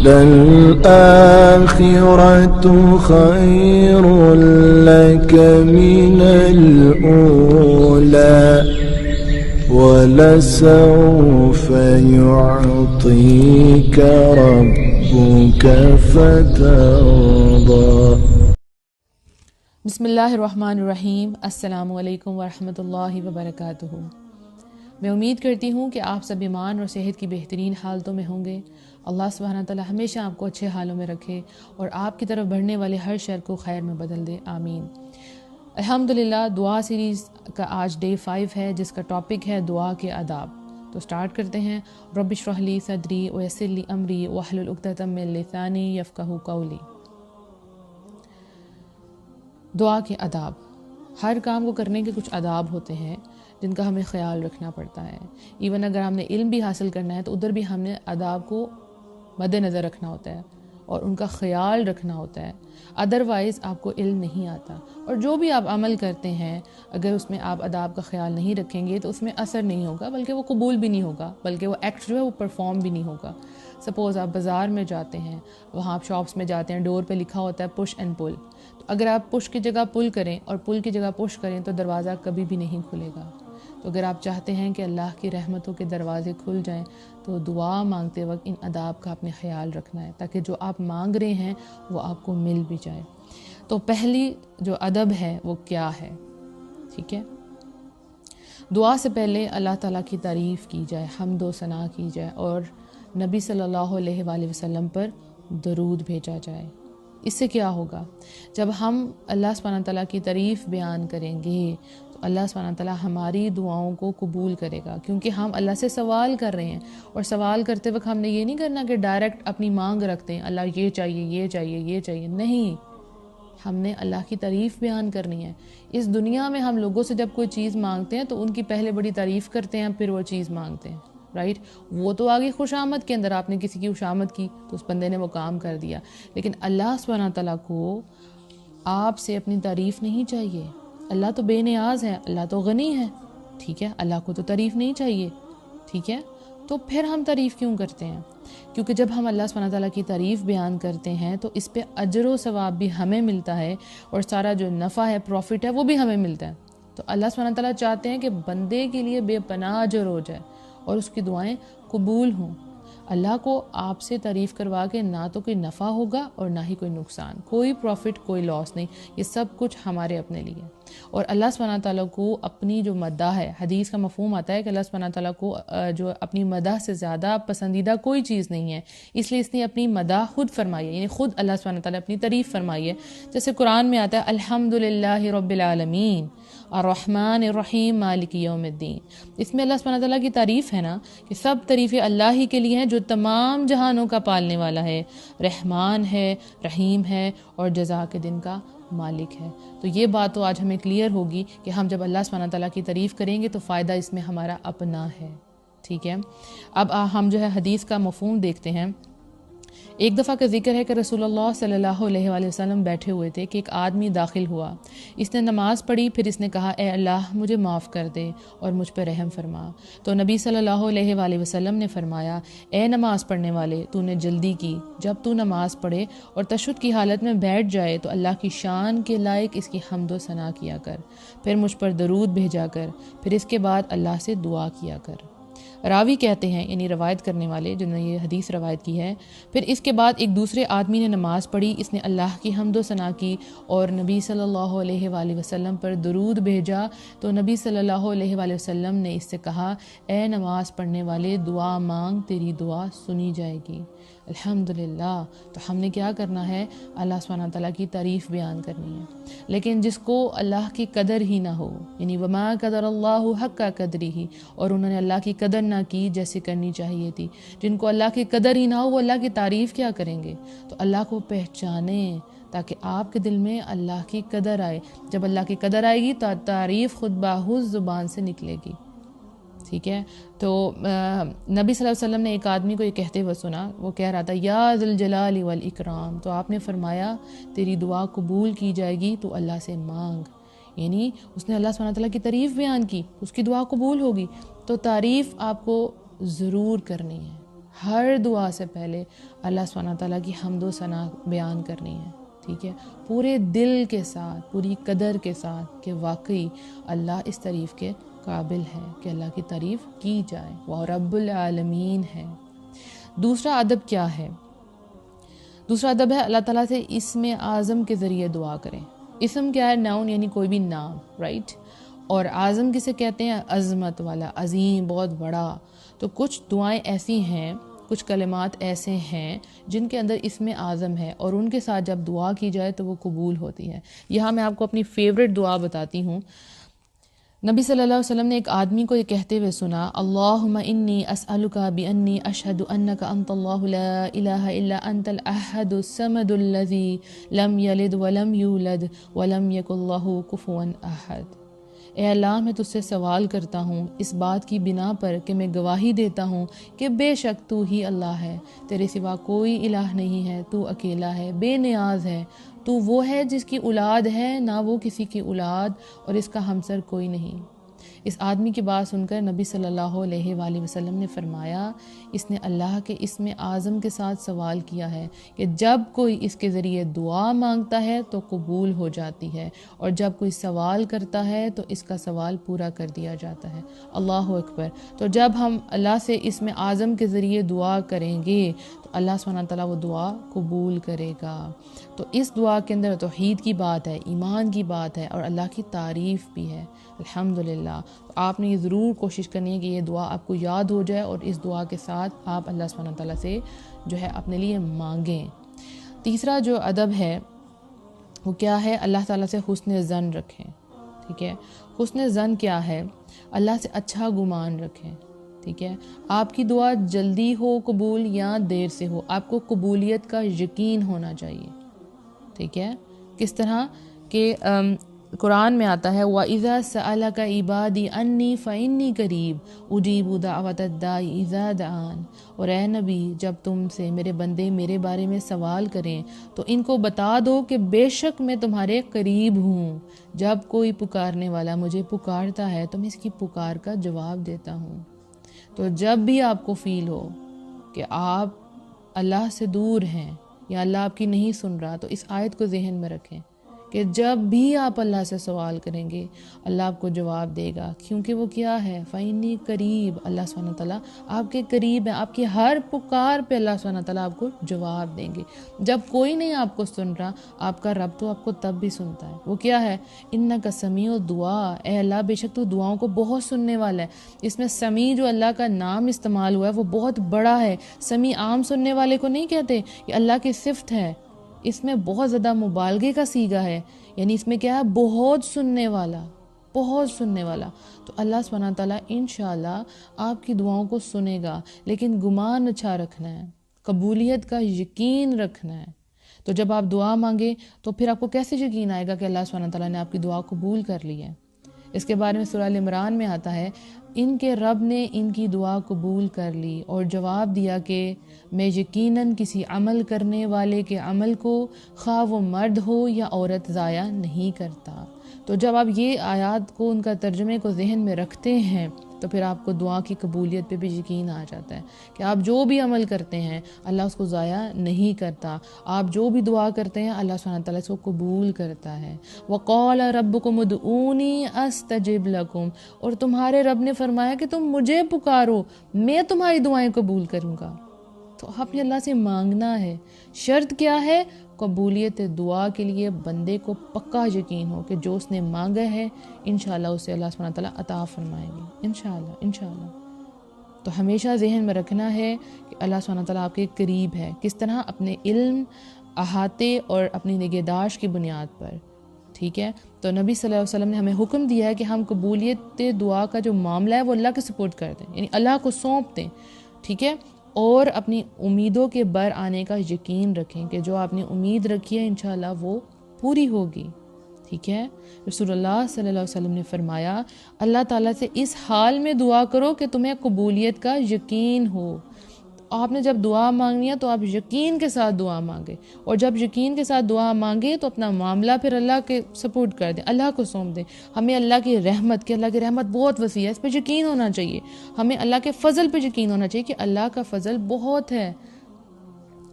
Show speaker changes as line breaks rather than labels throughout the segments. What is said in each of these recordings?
للآخرة خير لك من الأولى ولسوف يعطيك ربك فترضى۔
بسم اللہ الرحمن الرحیم۔ السلام علیکم ورحمۃ اللہ وبرکاتہ۔ میں امید کرتی ہوں کہ آپ سب ایمان اور صحت کی بہترین حالتوں میں ہوں گے۔ اللہ سبحانہ تعالی ہمیشہ آپ کو اچھے حالوں میں رکھے اور آپ کی طرف بڑھنے والے ہر شر کو خیر میں بدل دے، آمین۔ الحمدللہ دعا سیریز کا آج ڈے 5 ہے، جس کا ٹاپک ہے دعا کے آداب۔ تو سٹارٹ کرتے ہیں۔ رب اشرح لی صدری ویسر لی امری واحلل عقدۃ من لسانی یفقہوا قولی۔ دعا کے آداب۔ ہر کام کو کرنے کے کچھ آداب ہوتے ہیں جن کا ہمیں خیال رکھنا پڑتا ہے۔ ایون اگر ہم نے علم بھی حاصل کرنا ہے تو ادھر بھی ہم نے آداب کو مد نظر رکھنا ہوتا ہے اور ان کا خیال رکھنا ہوتا ہے، ادروائز آپ کو علم نہیں آتا۔ اور جو بھی آپ عمل کرتے ہیں اگر اس میں آپ آداب کا خیال نہیں رکھیں گے تو اس میں اثر نہیں ہوگا، بلکہ وہ قبول بھی نہیں ہوگا، بلکہ وہ ایکٹ جو ہے وہ پرفارم بھی نہیں ہوگا۔ سپوز آپ بازار میں جاتے ہیں، وہاں آپ شاپس میں جاتے ہیں، ڈور پہ لکھا ہوتا ہے پش اینڈ پل، تو اگر آپ پش کی جگہ پل کریں اور پل کی جگہ پش کریں تو دروازہ کبھی بھی نہیں کھلے گا۔ تو اگر آپ چاہتے ہیں کہ اللہ کی رحمتوں کے دروازے کھل جائیں تو دعا مانگتے وقت ان آداب کا اپنے خیال رکھنا ہے تاکہ جو آپ مانگ رہے ہیں وہ آپ کو مل بھی جائے۔ تو پہلی جو ادب ہے وہ کیا ہے؟ ٹھیک ہے، دعا سے پہلے اللہ تعالیٰ کی تعریف کی جائے، حمد و ثنا کی جائے اور نبی صلی اللہ علیہ وآلہ وسلم پر درود بھیجا جائے۔ اس سے کیا ہوگا؟ جب ہم اللہ سبحانہ تعالیٰ کی تعریف بیان کریں گے تو اللہ سبحانہ تعالیٰ ہماری دعاؤں کو قبول کرے گا، کیونکہ ہم اللہ سے سوال کر رہے ہیں۔ اور سوال کرتے وقت ہم نے یہ نہیں کرنا کہ ڈائریکٹ اپنی مانگ رکھتے ہیں، اللہ یہ چاہیے یہ چاہیے یہ چاہیے، نہیں، ہم نے اللہ کی تعریف بیان کرنی ہے۔ اس دنیا میں ہم لوگوں سے جب کوئی چیز مانگتے ہیں تو ان کی پہلے بڑی تعریف کرتے ہیں، پھر وہ چیز مانگتے ہیں، رائٹ؟ وہ تو آگے خوش آمد کے اندر آپ نے کسی کی خوش آمد کی تو اس بندے نے وہ کام کر دیا، لیکن اللہ سبحانہ تعالیٰ کو آپ سے اپنی تعریف نہیں چاہیے۔ اللہ تو بے نیاز ہے، اللہ تو غنی ہے، ٹھیک ہے، اللہ کو تو تعریف نہیں چاہیے، ٹھیک ہے؟ تو پھر ہم تعریف کیوں کرتے ہیں؟ کیونکہ جب ہم اللہ سبحانہ تعالیٰ کی تعریف بیان کرتے ہیں تو اس پہ اجر و ثواب بھی ہمیں ملتا ہے اور سارا جو نفع ہے، پروفٹ ہے، وہ بھی ہمیں ملتا ہے۔ تو اللہ سبحانہ تعالیٰ چاہتے ہیں کہ بندے کے لیے بے پناہ اجر ہو جائے اور اس کی دعائیں قبول ہوں۔ اللہ کو آپ سے تعریف کروا کے نہ تو کوئی نفع ہوگا اور نہ ہی کوئی نقصان، کوئی پروفٹ کوئی لاس نہیں، یہ سب کچھ ہمارے اپنے لیے۔ اور اللہ سبحانہ تعالیٰ کو اپنی جو مدح ہے، حدیث کا مفہوم آتا ہے کہ اللہ سبحانہ تعالیٰ کو جو اپنی مدح سے زیادہ پسندیدہ کوئی چیز نہیں ہے، اس لیے اس نے اپنی مدح خود فرمائی ہے، یعنی خود اللہ سبحانہ تعالیٰ اپنی تعریف فرمائی ہے۔ جیسے قرآن میں آتا ہے الحمدللہ رب العالمین الرحمن الرحیم مالک یوم الدین۔ اس میں اللہ سبحانہ تعالیٰ کی تعریف ہے نا کہ سب تعریفیں اللہ ہی کے لیے ہیں جو تمام جہانوں کا پالنے والا ہے، رحمان ہے، رحیم ہے اور جزا کے دن کا مالک ہے۔ تو یہ بات تو آج ہمیں کلیئر ہوگی کہ ہم جب اللہ سبحانہ تعالیٰ کی تعریف کریں گے تو فائدہ اس میں ہمارا اپنا ہے، ٹھیک ہے؟ اب ہم جو ہے حدیث کا مفہوم دیکھتے ہیں۔ ایک دفعہ کا ذکر ہے کہ رسول اللہ صلی اللہ علیہ وآلہ وسلم بیٹھے ہوئے تھے کہ ایک آدمی داخل ہوا، اس نے نماز پڑھی، پھر اس نے کہا اے اللہ مجھے معاف کر دے اور مجھ پہ رحم فرما۔ تو نبی صلی اللہ علیہ وآلہ وسلم نے فرمایا اے نماز پڑھنے والے، تو نے جلدی کی، جب تو نماز پڑھے اور تشہد کی حالت میں بیٹھ جائے تو اللہ کی شان کے لائق اس کی حمد و ثنا کیا کر، پھر مجھ پر درود بھیجا کر، پھر اس کے بعد اللہ سے دعا کیا کر۔ راوی کہتے ہیں، یعنی روایت کرنے والے جنہوں نے یہ حدیث روایت کی ہے، پھر اس کے بعد ایک دوسرے آدمی نے نماز پڑھی، اس نے اللہ کی حمد و ثنا کی اور نبی صلی اللہ علیہ وآلہ وسلم پر درود بھیجا، تو نبی صلی اللہ علیہ وآلہ وسلم نے اس سے کہا اے نماز پڑھنے والے دعا مانگ، تیری دعا سنی جائے گی۔ الحمدللہ۔ تو ہم نے کیا کرنا ہے؟ اللہ سبحانہ تعالیٰ کی تعریف بیان کرنی ہے۔ لیکن جس کو اللہ کی قدر ہی نہ ہو، یعنی وما قدر اللہ حق قدرہ، اور انہوں نے اللہ کی قدر نہ کی جیسے کرنی چاہیے تھی، جن کو اللہ کی قدر ہی نہ ہو وہ اللہ کی تعریف کیا کریں گے؟ تو اللہ کو پہچانیں تاکہ آپ کے دل میں اللہ کی قدر آئے۔ جب اللہ کی قدر آئے گی تو تعریف خود بخود زبان سے نکلے گی، ٹھیک ہے؟ تو نبی صلی اللہ علیہ وسلم نے ایک آدمی کو یہ کہتے ہوئے سنا، وہ کہہ رہا تھا یا ذی الجلال والاکرام، تو آپ نے فرمایا تیری دعا قبول کی جائے گی تو اللہ سے مانگ، یعنی اس نے اللہ سبحانہ تعالیٰ کی تعریف بیان کی، اس کی دعا قبول ہوگی۔ تو تعریف آپ کو ضرور کرنی ہے، ہر دعا سے پہلے اللہ سبحانہ تعالیٰ کی حمد و ثنا بیان کرنی ہے، ٹھیک ہے، پورے دل کے ساتھ، پوری قدر کے ساتھ کہ واقعی اللہ اس تعریف کے قابل ہے کہ اللہ کی تعریف کی جائے، وہ رب العالمین ہے۔ دوسرا ادب کیا ہے؟ دوسرا ادب ہے اللہ تعالیٰ سے اسم اعظم کے ذریعے دعا کریں۔ اسم کیا ہے؟ ناؤن، یعنی کوئی بھی نام، رائٹ؟ اور اعظم کسے کہتے ہیں؟ عظمت والا، عظیم، بہت بڑا۔ تو کچھ دعائیں ایسی ہیں، کچھ کلمات ایسے ہیں جن کے اندر اسم اعظم ہے، اور ان کے ساتھ جب دعا کی جائے تو وہ قبول ہوتی ہے۔ یہاں میں آپ کو اپنی فیوریٹ دعا بتاتی ہوں۔ نبی صلی اللہ علیہ وسلم نے ایک آدمی کو یہ کہتے ہوئے سنا، اللہم انی اسألک بانی اشہد انک انت اللہ لا الہ الا انت الاحد الصمد الذی لم یلد ولم یولد ولم یکن لہ کفوا احد۔ اے اللہ، میں تجھ سے سوال کرتا ہوں اس بات کی بنا پر کہ میں گواہی دیتا ہوں کہ بے شک تو ہی اللہ ہے، تیرے سوا کوئی الہ نہیں ہے، تو اکیلا ہے، بے نیاز ہے، تو وہ ہے جس کی اولاد ہے، نہ وہ کسی کی اولاد، اور اس کا ہمسر کوئی نہیں۔ اس آدمی کی بات سن کر نبی صلی اللہ علیہ وآلہ وسلم نے فرمایا، اس نے اللہ کے اسم اعظم کے ساتھ سوال کیا ہے کہ جب کوئی اس کے ذریعے دعا مانگتا ہے تو قبول ہو جاتی ہے، اور جب کوئی سوال کرتا ہے تو اس کا سوال پورا کر دیا جاتا ہے۔ اللہ اکبر۔ تو جب ہم اللہ سے اسم اعظم کے ذریعے دعا کریں گے تو اللہ سبحانہ تعالیٰ وہ دعا قبول کرے گا۔ تو اس دعا کے اندر توحید کی بات ہے، ایمان کی بات ہے، اور اللہ کی تعریف بھی ہے، الحمدللہ۔ تو آپ نے یہ ضرور کوشش کرنی ہے کہ یہ دعا آپ کو یاد ہو جائے، اور اس دعا کے ساتھ آپ اللہ سبحانہ تعالیٰ سے جو ہے اپنے لیے مانگیں۔ تیسرا جو ادب ہے وہ کیا ہے؟ اللہ تعالیٰ سے حسن ظن رکھیں، ٹھیک ہے؟ حسن ظن کیا ہے؟ اللہ سے اچھا گمان رکھیں، ٹھیک ہے؟ آپ کی دعا جلدی ہو قبول یا دیر سے ہو، آپ کو قبولیت کا یقین ہونا چاہیے، ٹھیک ہے؟ کس طرح کہ قرآن میں آتا ہے وَإِذَا سَأَلَكَ عِبَادِي عَنِّي فَإِنِّي قَرِيبٌ أُجِيبُ دَعْوَةَ الدَّاعِ إِذَا دَعَانِ۔ اور اے نبی، جب تم سے میرے بندے میرے بارے میں سوال کریں تو ان کو بتا دو کہ بے شک میں تمہارے قریب ہوں، جب کوئی پکارنے والا مجھے پکارتا ہے تو میں اس کی پکار کا جواب دیتا ہوں۔ تو جب بھی آپ کو فیل ہو کہ آپ اللہ سے دور ہیں یا اللہ آپ کی نہیں سن رہا، تو اس آیت کو ذہن میں رکھیں کہ جب بھی آپ اللہ سے سوال کریں گے اللہ آپ کو جواب دے گا، کیونکہ وہ کیا ہے؟ فَإِنِّي قریب، اللہ سبحانہ تعالیٰ آپ کے قریب ہے، آپ کی ہر پکار پہ اللہ سبحانہ تعالیٰ آپ کو جواب دیں گے۔ جب کوئی نہیں آپ کو سن رہا، آپ کا رب تو آپ کو تب بھی سنتا ہے۔ وہ کیا ہے؟ اِنَّكَ سَمِيعُ الدُّعَاء، اے اللہ بے شک تو دعاؤں کو بہت سننے والا ہے۔ اس میں سمیع جو اللہ کا نام استعمال ہوا ہے وہ بہت بڑا ہے۔ سمیع عام سننے والے کو نہیں کہتے، یہ اللہ کی صفت ہے، اس میں بہت زیادہ مبالغے کا صیغہ ہے، یعنی اس میں کیا ہے؟ بہت سننے والا، بہت سننے والا۔ تو اللہ سبحانہ تعالیٰ انشاءاللہ آپ کی دعاؤں کو سنے گا، لیکن گمان اچھا رکھنا ہے، قبولیت کا یقین رکھنا ہے۔ تو جب آپ دعا مانگیں تو پھر آپ کو کیسے یقین آئے گا کہ اللہ سبحانہ تعالیٰ نے آپ کی دعا قبول کر لی ہے؟ اس کے بارے میں سورہ ال عمران میں آتا ہے، ان کے رب نے ان کی دعا قبول کر لی اور جواب دیا کہ میں یقیناً کسی عمل کرنے والے کے عمل کو خواہ وہ مرد ہو یا عورت ضائع نہیں کرتا۔ تو جب آپ یہ آیات کو، ان کا ترجمے کو ذہن میں رکھتے ہیں تو پھر آپ کو دعا کی قبولیت پہ بھی یقین آ جاتا ہے کہ آپ جو بھی عمل کرتے ہیں اللہ اس کو ضائع نہیں کرتا، آپ جو بھی دعا کرتے ہیں اللہ سبحانہ تعالیٰ اس کو قبول کرتا ہے۔ وَقَالَ رَبُّكُمُ ادْعُونِي أَسْتَجِبْ لَكُمْ، اور تمہارے رب نے فرمایا کہ تم مجھے پکارو، میں تمہاری دعائیں قبول کروں گا۔ تو آپ نے اللہ سے مانگنا ہے۔ شرط کیا ہے؟ قبولیت دعا کے لیے بندے کو پکا یقین ہو کہ جو اس نے مانگا ہے انشاءاللہ اسے اللہ سبحانہ تعالیٰ عطا فرمائے گی، انشاءاللہ۔ تو ہمیشہ ذہن میں رکھنا ہے کہ اللہ سبحانہ تعالیٰ آپ کے قریب ہے، کس طرح؟ اپنے علم، احاطے اور اپنی نگہداشت کی بنیاد پر، ٹھیک ہے؟ تو نبی صلی اللہ علیہ وسلم نے ہمیں حکم دیا ہے کہ ہم قبولیت دعا کا جو معاملہ ہے وہ اللہ کے سپورٹ کر دیں، یعنی اللہ کو سونپ دیں، ٹھیک ہے؟ اور اپنی امیدوں کے بر آنے کا یقین رکھیں کہ جو آپ نے امید رکھی ہے انشاءاللہ وہ پوری ہوگی، ٹھیک ہے؟ رسول اللہ صلی اللہ علیہ وسلم نے فرمایا اللہ تعالیٰ سے اس حال میں دعا کرو کہ تمہیں قبولیت کا یقین ہو، آپ نے جب دعا مانگنی ہے تو آپ یقین کے ساتھ دعا مانگے، اور جب یقین کے ساتھ دعا مانگے تو اپنا معاملہ پھر اللہ کے سپورٹ کر دیں، اللہ کو سونپ دیں۔ ہمیں اللہ کی رحمت بہت وسیع ہے، اس پہ یقین ہونا چاہیے۔ ہمیں اللہ کے فضل پہ یقین ہونا چاہیے کہ اللہ کا فضل بہت ہے۔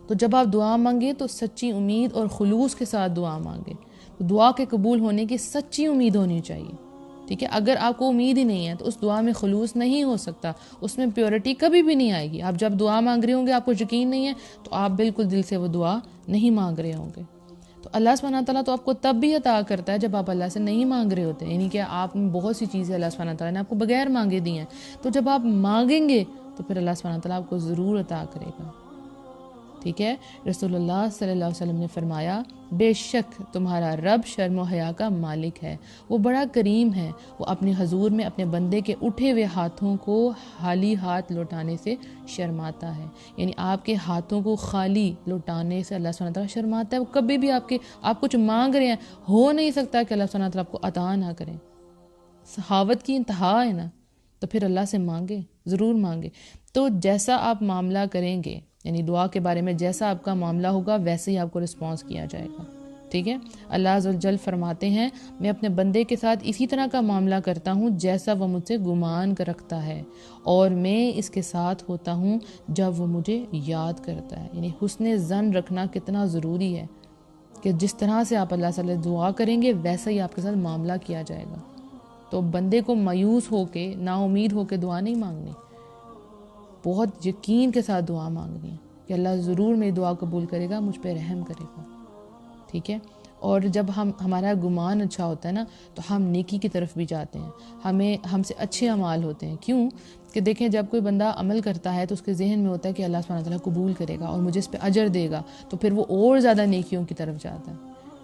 تو جب آپ دعا مانگیں تو سچی امید اور خلوص کے ساتھ دعا مانگیں۔ تو دعا کے قبول ہونے کی سچی امید ہونی چاہیے، ٹھیک ہے؟ اگر آپ کو امید ہی نہیں ہے تو اس دعا میں خلوص نہیں ہو سکتا، اس میں پیورٹی کبھی بھی نہیں آئے گی۔ آپ جب دعا مانگ رہے ہوں گے، آپ کو یقین نہیں ہے، تو آپ بالکل دل سے وہ دعا نہیں مانگ رہے ہوں گے۔ تو اللہ سبحانہ تعالیٰ تو آپ کو تب بھی عطا کرتا ہے جب آپ اللہ سے نہیں مانگ رہے ہوتے ہیں، یعنی کہ آپ بہت سی چیزیں اللہ سبحانہ تعالیٰ نے آپ کو بغیر مانگے دی ہیں، تو جب آپ مانگیں گے تو پھر اللہ سبحانہ تعالیٰ آپ کو ضرور عطا کرے گا، ٹھیک ہے؟ رسول اللہ صلی اللہ علیہ وسلم نے فرمایا، بے شک تمہارا رب شرم و حیا کا مالک ہے، وہ بڑا کریم ہے، وہ اپنے حضور میں اپنے بندے کے اٹھے ہوئے ہاتھوں کو خالی ہاتھ لوٹانے سے شرماتا ہے۔ یعنی آپ کے ہاتھوں کو خالی لوٹانے سے اللہ سبحانہ تعالیٰ شرماتا ہے۔ وہ کبھی بھی آپ کچھ مانگ رہے ہیں، ہو نہیں سکتا کہ اللہ سبحانہ تعالیٰ آپ کو عطا نہ کریں۔ سخاوت کی انتہا ہے نا، تو پھر اللہ سے مانگے، ضرور مانگے۔ تو جیسا آپ معاملہ کریں گے، یعنی دعا کے بارے میں جیسا آپ کا معاملہ ہوگا ویسے ہی آپ کو رسپانس کیا جائے گا، ٹھیک ہے؟ اللہ عز و جل فرماتے ہیں، میں اپنے بندے کے ساتھ اسی طرح کا معاملہ کرتا ہوں جیسا وہ مجھ سے گمان کر رکھتا ہے، اور میں اس کے ساتھ ہوتا ہوں جب وہ مجھے یاد کرتا ہے۔ یعنی حسن ظن رکھنا کتنا ضروری ہے کہ جس طرح سے آپ اللہ سے دعا کریں گے ویسا ہی آپ کے ساتھ معاملہ کیا جائے گا۔ تو بندے کو مایوس ہو کے، نا امید ہو کے دعا نہیں مانگنی، بہت یقین کے ساتھ دعا مانگنی ہے کہ اللہ ضرور میری دعا قبول کرے گا، مجھ پہ رحم کرے گا، ٹھیک ہے؟ اور جب ہمارا گمان اچھا ہوتا ہے نا تو ہم نیکی کی طرف بھی جاتے ہیں، ہم سے اچھے اعمال ہوتے ہیں۔ کیوں کہ دیکھیں، جب کوئی بندہ عمل کرتا ہے تو اس کے ذہن میں ہوتا ہے کہ اللہ سبحانہ تعالیٰ قبول کرے گا اور مجھے اس پہ اجر دے گا، تو پھر وہ اور زیادہ نیکیوں کی طرف جاتا ہے۔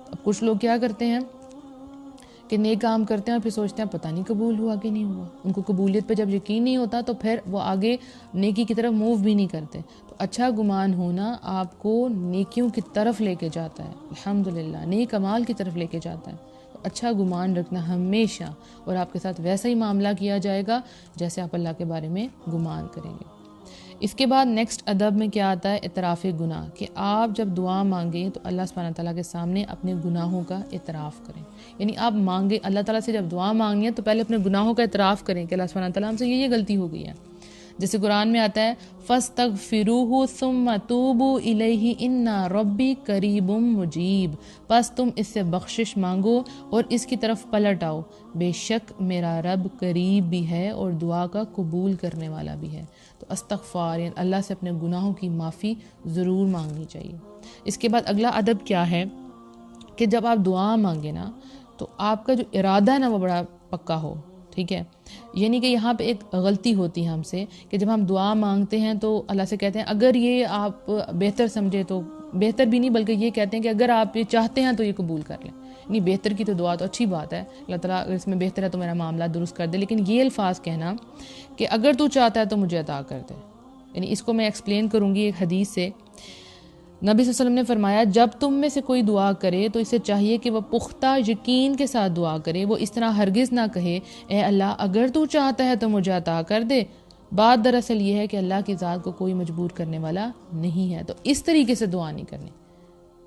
اب کچھ لوگ کیا کرتے ہیں کہ نیک کام کرتے ہیں اور پھر سوچتے ہیں پتہ نہیں قبول ہوا کہ نہیں ہوا۔ ان کو قبولیت پہ جب یقین نہیں ہوتا تو پھر وہ آگے نیکی کی طرف موو بھی نہیں کرتے۔ تو اچھا گمان ہونا آپ کو نیکیوں کی طرف لے کے جاتا ہے، الحمدللہ نیک اعمال کی طرف لے کے جاتا ہے۔ تو اچھا گمان رکھنا ہمیشہ، اور آپ کے ساتھ ویسا ہی معاملہ کیا جائے گا جیسے آپ اللہ کے بارے میں گمان کریں گے۔ اس کے بعد نیکسٹ ادب میں کیا آتا ہے؟ اعتراف گناہ، کہ آپ جب دعا مانگیں تو اللہ سبحانہ تعالیٰ کے سامنے اپنے گناہوں کا اعتراف کریں۔ یعنی آپ مانگیں اللہ تعالیٰ سے، جب دعا مانگیں تو پہلے اپنے گناہوں کا اعتراف کریں کہ اللہ سبحانہ تعالیٰ ہم سے یہ غلطی ہو گئی ہے۔ جیسے قرآن میں آتا ہے، فَاسْتَغْفِرُوهُ ثُمَّ تُوبُوا إِلَيْهِ إِنَّ رَبِّي قَرِيبٌ مُجِیب، پس تم اس سے بخشش مانگو اور اس کی طرف پلٹ آؤ، بے شک میرا رب قریب بھی ہے اور دعا کا قبول کرنے والا بھی ہے۔ تو استغفار، یعنی اللہ سے اپنے گناہوں کی معافی ضرور مانگنی چاہیے۔ اس کے بعد اگلا ادب کیا ہے کہ جب آپ دعا مانگے نا تو آپ کا جو ارادہ ہے نا وہ بڑا پکا ہو، ٹھیک ہے؟ یعنی کہ یہاں پہ ایک غلطی ہوتی ہے ہم سے کہ جب ہم دعا مانگتے ہیں تو اللہ سے کہتے ہیں اگر یہ آپ بہتر سمجھے تو، بہتر بھی نہیں بلکہ یہ کہتے ہیں کہ اگر آپ یہ چاہتے ہیں تو یہ قبول کر لیں۔ یعنی بہتر کی تو دعا تو اچھی بات ہے، اللہ تعالیٰ اگر اس میں بہتر ہے تو میرا معاملہ درست کر دے، لیکن یہ الفاظ کہنا کہ اگر تو چاہتا ہے تو مجھے عطا کر دے، یعنی اس کو میں ایکسپلین کروں گی ایک حدیث سے۔ نبی صلی اللہ علیہ وسلم نے فرمایا، جب تم میں سے کوئی دعا کرے تو اسے چاہیے کہ وہ پختہ یقین کے ساتھ دعا کرے، وہ اس طرح ہرگز نہ کہے اے اللہ اگر تو چاہتا ہے تو مجھے عطا کر دے۔ بات دراصل یہ ہے کہ اللہ کی ذات کو کوئی مجبور کرنے والا نہیں ہے، تو اس طریقے سے دعا نہیں کرنی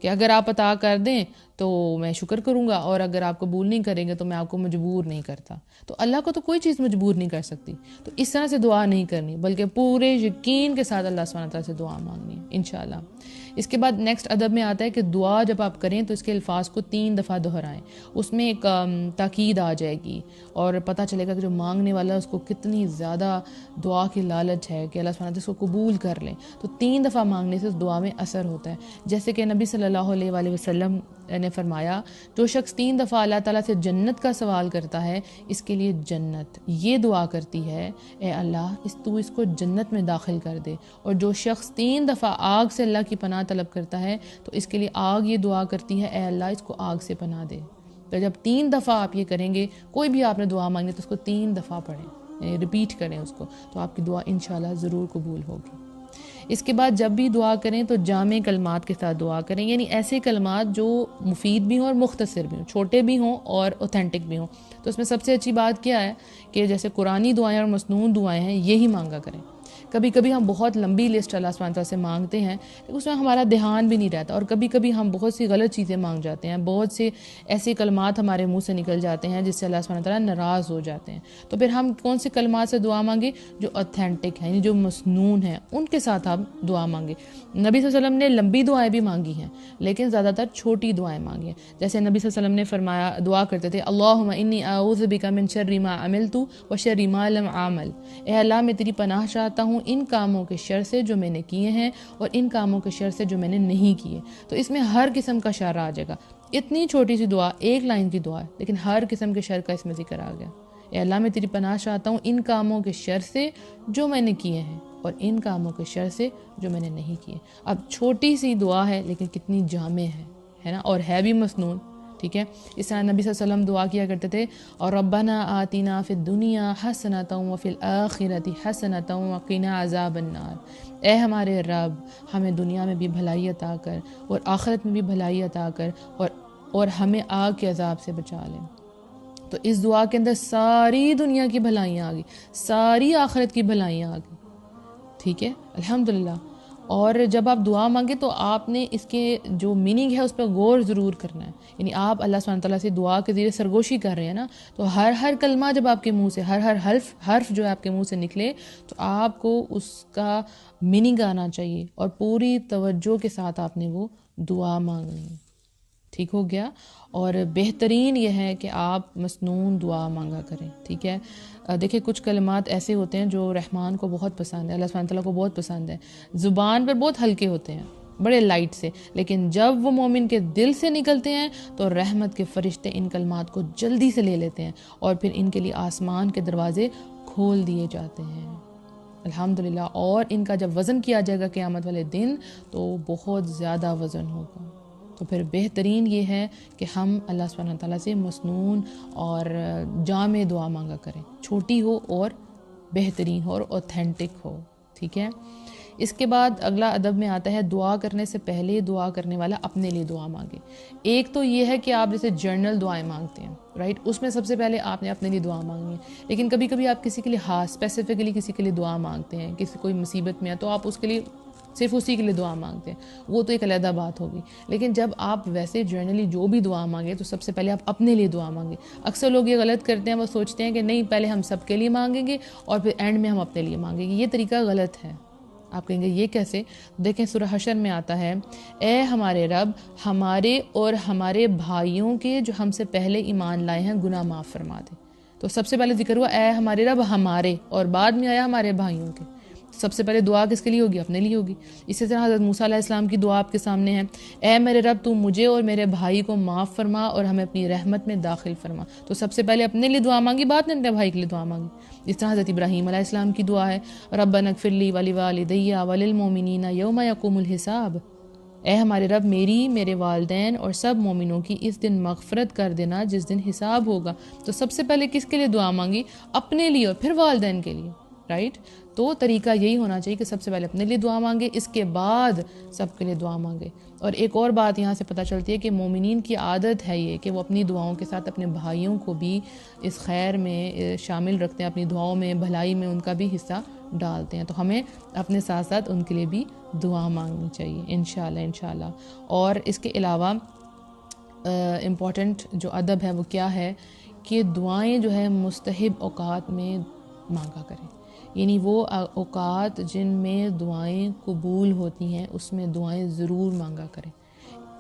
کہ اگر آپ عطا کر دیں تو میں شکر کروں گا اور اگر آپ قبول نہیں کریں گے تو میں آپ کو مجبور نہیں کرتا۔ تو اللہ کو تو کوئی چیز مجبور نہیں کر سکتی، تو اس طرح سے دعا نہیں کرنی بلکہ پورے یقین کے ساتھ اللہ سبحانہ تعالیٰ سے دعا مانگنی ہے انشاءاللہ۔ اس کے بعد نیکسٹ ادب میں آتا ہے کہ دعا جب آپ کریں تو اس کے الفاظ کو 3 دفعہ دہرائیں، اس میں ایک تاکید آ جائے گی اور پتہ چلے گا کہ جو مانگنے والا اس کو کتنی زیادہ دعا کی لالچ ہے کہ اللہ سبحانہ تعالیٰ اس کو قبول کر لیں۔ تو 3 دفعہ مانگنے سے اس دعا میں اثر ہوتا ہے، جیسے کہ نبی صلی اللہ علیہ وآلہ وسلم نے فرمایا، جو شخص 3 دفعہ اللہ تعالیٰ سے جنت کا سوال کرتا ہے اس کے لیے جنت یہ دعا کرتی ہے، اے اللہ تو اس کو جنت میں داخل کر دے، اور جو شخص 3 دفعہ آگ سے اللہ کی پناہ طلب کرتا ہے تو اس کے لیے آگ یہ دعا کرتی ہے، اے اللہ اس کو آگ سے پناہ دے۔ تو جب 3 دفعہ آپ یہ کریں گے، کوئی بھی آپ نے دعا مانگی تو اس کو 3 دفعہ پڑھیں، یعنی ریپیٹ کریں اس کو، تو آپ کی دعا انشاءاللہ ضرور قبول ہوگی۔ اس کے بعد جب بھی دعا کریں تو جامع کلمات کے ساتھ دعا کریں، یعنی ایسے کلمات جو مفید بھی ہوں اور مختصر بھی ہوں، چھوٹے بھی ہوں اور اوتھینٹک بھی ہوں۔ تو اس میں سب سے اچھی بات کیا ہے کہ جیسے قرآنی دعائیں اور مسنون دعائیں ہیں یہی مانگا کریں، کبھی کبھی ہم بہت لمبی لسٹ اللہ سبحانہ تعالیٰ سے مانگتے ہیں لیکن اس میں ہمارا دھیان بھی نہیں رہتا، اور کبھی کبھی ہم بہت سی غلط چیزیں مانگ جاتے ہیں، بہت سے ایسے کلمات ہمارے منہ سے نکل جاتے ہیں جس سے اللہ سبحانہ تعالیٰ ناراض ہو جاتے ہیں۔ تو پھر ہم کون سے کلمات سے دعا مانگیں؟ جو اوتھینٹک ہیں، یعنی جو مسنون ہیں، ان کے ساتھ آپ دعا مانگیں۔ نبی صلی اللہ علیہ وسلم نے لمبی دعائیں بھی مانگی ہیں لیکن زیادہ تر چھوٹی دعائیں مانگی ہیں۔ جیسے نبی صلی اللہ علیہ وسلم نے فرمایا، دعا کرتے تھے، اللہم انی اعوذ بک من شر ما عملت و شر ما لم اعمل، اے اللہ میں تیری پناہ چاہتا ہوں ان کاموں کے شر سے جو میں نے کیے ہیں اور ان کاموں کے شر سے جو میں نے نہیں کیے۔ تو اس میں ہر قسم کا شر آ جائے گا۔ اتنی چھوٹی سی دعا، ایک لائن کی دعا ہے لیکن ہر قسم کے شر کا اس میں ذکر آ گیا۔ اے اللہ میں تیری پناہ چاہتا ہوں ان کاموں کے شر سے جو میں نے کیے ہیں اور ان کاموں کے شر سے جو میں نے نہیں کیے۔ اب چھوٹی سی دعا ہے لیکن کتنی جامع ہے نا، اور ہے بھی مسنون، ٹھیک ہے۔ اس طرح نبی صلی اللہ علیہ وسلم دعا کیا کرتے تھے، اور ربنا آتنا فی الدنیا حسنۃ وفی الآخرۃ حسنۃ وقنا عذاب النار، اے ہمارے رب ہمیں دنیا میں بھی بھلائی عطا کر اور آخرت میں بھی بھلائی عطا کر اور ہمیں آگ کے عذاب سے بچا لیں۔ تو اس دعا کے اندر ساری دنیا کی بھلائیاں آ گئی، ساری آخرت کی بھلائیاں آ گئی، ٹھیک ہے، الحمدللہ۔ اور جب آپ دعا مانگے تو آپ نے اس کے جو میننگ ہے اس پہ غور ضرور کرنا ہے، یعنی آپ اللہ سبحانہ تعالیٰ سے دعا کے ذریعے سرگوشی کر رہے ہیں نا، تو ہر کلمہ جب آپ کے منہ سے، ہر حرف جو ہے آپ کے منہ سے نکلے تو آپ کو اس کا میننگ آنا چاہیے اور پوری توجہ کے ساتھ آپ نے وہ دعا مانگنی ہے، ٹھیک ہو گیا۔ اور بہترین یہ ہے کہ آپ مسنون دعا مانگا کریں، ٹھیک ہے۔ دیکھیں کچھ کلمات ایسے ہوتے ہیں جو رحمان کو بہت پسند ہے، اللہ سبحانہ تعالیٰ کو بہت پسند ہے، زبان پر بہت ہلکے ہوتے ہیں، بڑے لائٹ سے، لیکن جب وہ مومن کے دل سے نکلتے ہیں تو رحمت کے فرشتے ان کلمات کو جلدی سے لے لیتے ہیں اور پھر ان کے لیے آسمان کے دروازے کھول دیے جاتے ہیں، الحمدللہ۔ اور ان کا جب وزن کیا جائے گا قیامت والے دن تو بہت زیادہ وزن ہوگا۔ تو پھر بہترین یہ ہے کہ ہم اللہ سبحانہ تعالیٰ سے مسنون اور جامع دعا مانگا کریں، چھوٹی ہو اور بہترین ہو اور اوتھینٹک ہو، ٹھیک ہے۔ اس کے بعد اگلا ادب میں آتا ہے، دعا کرنے سے پہلے دعا کرنے والا اپنے لیے دعا مانگے۔ ایک تو یہ ہے کہ آپ جیسے جرنل دعائیں مانگتے ہیں، رائٹ، اس میں سب سے پہلے آپ نے اپنے لیے دعا مانگنی ہے، لیکن کبھی کبھی آپ کسی کے لیے خاص اسپیسیفکلی کسی کے لیے دعا مانگتے ہیں، کسی کوئی مصیبت میں ہے تو آپ اس کے لیے صرف اسی کے لیے دعا مانگتے ہیں، وہ تو ایک علیحدہ بات ہوگی۔ لیکن جب آپ ویسے جرنلی جو بھی دعا مانگے تو سب سے پہلے آپ اپنے لیے دعا مانگیں۔ اکثر لوگ یہ غلط کرتے ہیں، وہ سوچتے ہیں کہ نہیں پہلے ہم سب کے لیے مانگیں گے اور پھر اینڈ میں ہم اپنے لیے مانگیں گے، یہ طریقہ غلط ہے۔ آپ کہیں گے یہ کیسے؟ دیکھیں سورہ حشر میں آتا ہے، اے ہمارے رب ہمارے اور ہمارے بھائیوں کے جو ہم سے پہلے ایمان لائے ہیں گناہ معاف فرما دے۔ تو سب سے پہلے ذکر ہوا اے ہمارے رب ہمارے، اور بعد میں آیا ہمارے بھائیوں کے۔ سب سے پہلے دعا کس کے لیے ہوگی؟ اپنے لیے ہوگی۔ اسی طرح حضرت موسیٰ علیہ السلام کی دعا آپ کے سامنے ہے، اے میرے رب تو مجھے اور میرے بھائی کو معاف فرما اور ہمیں اپنی رحمت میں داخل فرما۔ تو سب سے پہلے اپنے لیے دعا مانگی، بعد میں اپنے بھائی کے لیے دعا مانگی۔ اس طرح حضرت ابراہیم علیہ السلام کی دعا ہے، ربنا اغفر لی ولوالدی وللمؤمنین یوم یقوم الحساب، اے ہمارے رب میری، میرے والدین اور سب مومنوں کی اس دن مغفرت کر دینا جس دن حساب ہوگا۔ تو سب سے پہلے کس کے لیے دعا مانگی؟ اپنے لیے اور پھر والدین کے لیے، رائٹ۔ تو طریقہ یہی ہونا چاہیے کہ سب سے پہلے اپنے لیے دعا مانگے، اس کے بعد سب کے لیے دعا مانگے۔ اور ایک اور بات یہاں سے پتہ چلتی ہے کہ مومنین کی عادت ہے یہ کہ وہ اپنی دعاؤں کے ساتھ اپنے بھائیوں کو بھی اس خیر میں شامل رکھتے ہیں، اپنی دعاؤں میں، بھلائی میں ان کا بھی حصہ ڈالتے ہیں۔ تو ہمیں اپنے ساتھ ساتھ ان کے لیے بھی دعا مانگنی چاہیے انشاءاللہ۔ اور اس کے علاوہ امپورٹنٹ جو ادب ہے وہ کیا ہے کہ دعائیں جو ہے مستحب اوقات میں مانگا کریں، یعنی وہ اوقات جن میں دعائیں قبول ہوتی ہیں اس میں دعائیں ضرور مانگا کریں۔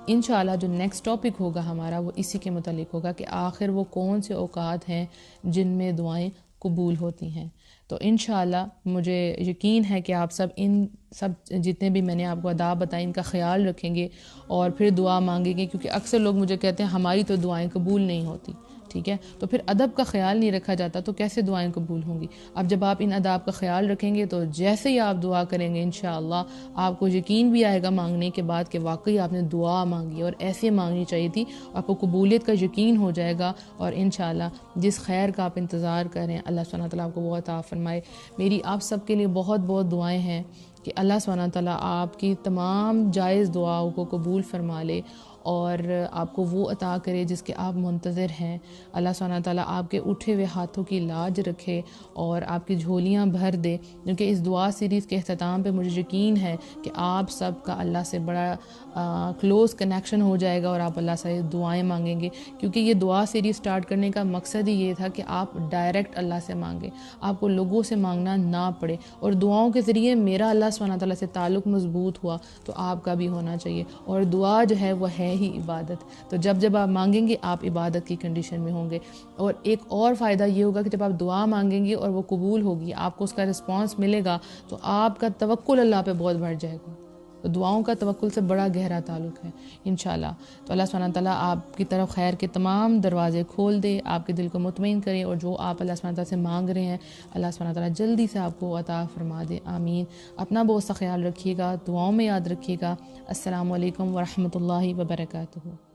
انشاءاللہ جو نیکسٹ ٹاپک ہوگا ہمارا وہ اسی کے متعلق ہوگا کہ آخر وہ کون سے اوقات ہیں جن میں دعائیں قبول ہوتی ہیں۔ تو انشاءاللہ مجھے یقین ہے کہ آپ ان سب جتنے بھی میں نے آپ کو آداب بتائیں ان کا خیال رکھیں گے اور پھر دعا مانگیں گے، کیونکہ اکثر لوگ مجھے کہتے ہیں ہماری تو دعائیں قبول نہیں ہوتی، ٹھیک ہے۔ تو پھر ادب کا خیال نہیں رکھا جاتا تو کیسے دعائیں قبول ہوں گی؟ اب جب آپ ان آداب کا خیال رکھیں گے تو جیسے ہی آپ دعا کریں گے انشاءاللہ آپ کو یقین بھی آئے گا مانگنے کے بعد کہ واقعی آپ نے دعا مانگی اور ایسے مانگنی چاہیے تھی، آپ کو قبولیت کا یقین ہو جائے گا، اور انشاءاللہ جس خیر کا آپ انتظار کریں اللہ سبحانہ تعالیٰ آپ کو بہت عطا فرمائے۔ میری آپ سب کے لیے بہت بہت دعائیں ہیں کہ اللہ سبحانہ تعالیٰ آپ کی تمام جائز دعاؤں کو قبول فرما لے اور آپ کو وہ عطا کرے جس کے آپ منتظر ہیں۔ اللہ سبحانہ تعالیٰ آپ کے اٹھے ہوئے ہاتھوں کی لاج رکھے اور آپ کی جھولیاں بھر دے، کیونکہ اس دعا سیریز کے اختتام پہ مجھے یقین ہے کہ آپ سب کا اللہ سے بڑا کلوز کنیکشن ہو جائے گا اور آپ اللہ سے دعائیں مانگیں گے، کیونکہ یہ دعا سیریز سٹارٹ کرنے کا مقصد ہی یہ تھا کہ آپ ڈائریکٹ اللہ سے مانگیں، آپ کو لوگوں سے مانگنا نہ پڑے، اور دعاؤں کے ذریعے میرا اللہ سبحانہ تعالیٰ سے تعلق مضبوط ہوا تو آپ کا بھی ہونا چاہیے، اور دعا جو ہے وہ ہے ہی عبادت، تو جب آپ مانگیں گے آپ عبادت کی کنڈیشن میں ہوں گے۔ اور ایک اور فائدہ یہ ہوگا کہ جب آپ دعا مانگیں گے اور وہ قبول ہوگی، آپ کو اس کا رسپانس ملے گا، تو آپ کا توکل اللہ پہ بہت بڑھ جائے گا۔ تو دعاؤں کا توکل سے بڑا گہرا تعلق ہے انشاءاللہ۔ تو اللہ سبحانہ تعالیٰ آپ کی طرف خیر کے تمام دروازے کھول دے، آپ کے دل کو مطمئن کرے، اور جو آپ اللہ سبحانہ تعالیٰ سے مانگ رہے ہیں اللہ سبحانہ تعالیٰ جلدی سے آپ کو عطا فرما دے، آمین۔ اپنا بہت سا خیال رکھیے گا، دعاؤں میں یاد رکھیے گا۔ السلام علیکم ورحمۃ اللہ وبرکاتہ۔